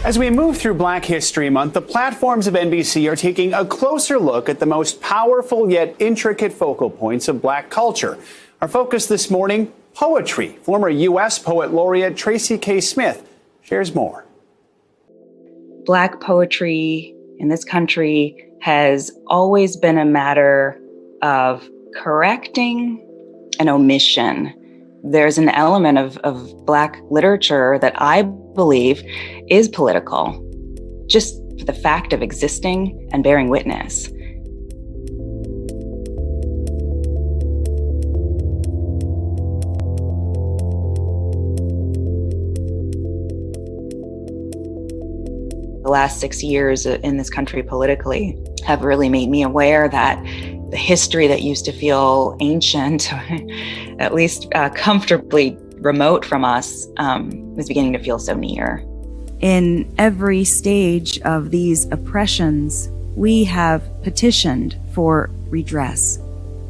As we move through Black History Month, the platforms of NBC are taking a closer look at the most powerful yet intricate focal points of Black culture. Our focus this morning, poetry. Former U.S. Poet Laureate Tracy K Smith shares more. Black poetry in this country has always been a matter of correcting an omission. There's an element of Black literature that I believe is political, just for the fact of existing and bearing witness. The last 6 years in this country politically have really made me aware that the history that used to feel ancient, at least comfortably remote from us, was beginning to feel so near. In every stage of these oppressions, we have petitioned for redress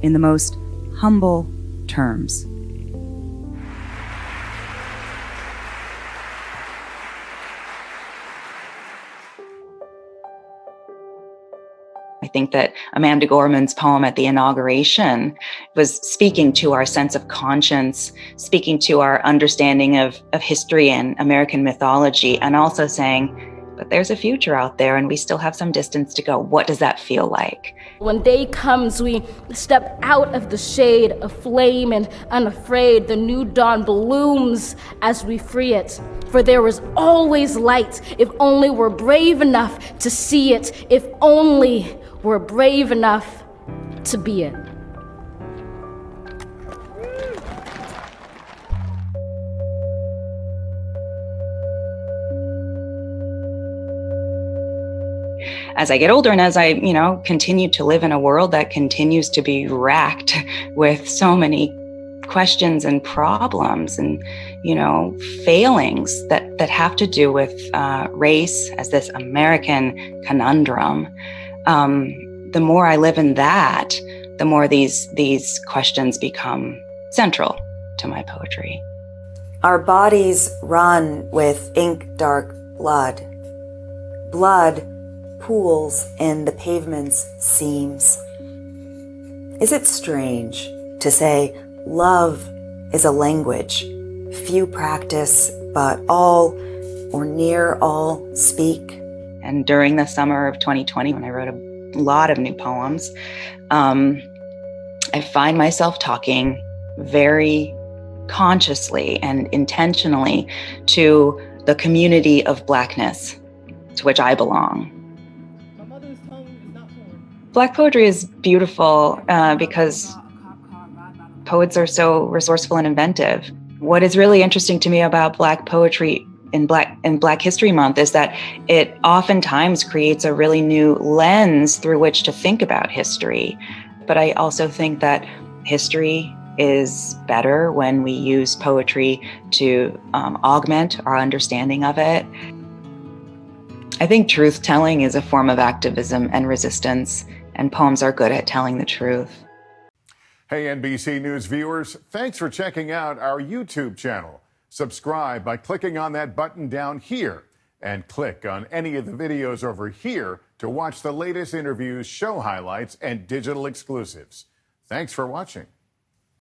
in the most humble terms. I think that Amanda Gorman's poem at the inauguration was speaking to our sense of conscience, speaking to our understanding of history and American mythology, and also saying, but there's a future out there and we still have some distance to go. What does that feel like? When day comes, we step out of the shade, aflame and unafraid. The new dawn blooms as we free it. For there is always light, if only we're brave enough to see it, if only we're brave enough to be it. As I get older and as I, continue to live in a world that continues to be racked with so many questions and problems and, failings that have to do with race as this American conundrum, the more I live in that, the more these questions become central to my poetry. Our bodies run with ink-dark blood. Blood pools in the pavement's seams. Is it strange to say love is a language few practice, but all or near all speak? And during the summer of 2020, when I wrote a lot of new poems, I find myself talking very consciously and intentionally to the community of Blackness to which I belong. Black poetry is beautiful because poets are so resourceful and inventive. What is really interesting to me about Black poetry in Black History Month is that it oftentimes creates a really new lens through which to think about history. But I also think that history is better when we use poetry to augment our understanding of it. I think truth-telling is a form of activism and resistance, and poems are good at telling the truth. Hey, NBC News viewers, thanks for checking out our YouTube channel. Subscribe by clicking on that button down here and click on any of the videos over here to watch the latest interviews, show highlights, and digital exclusives. Thanks for watching.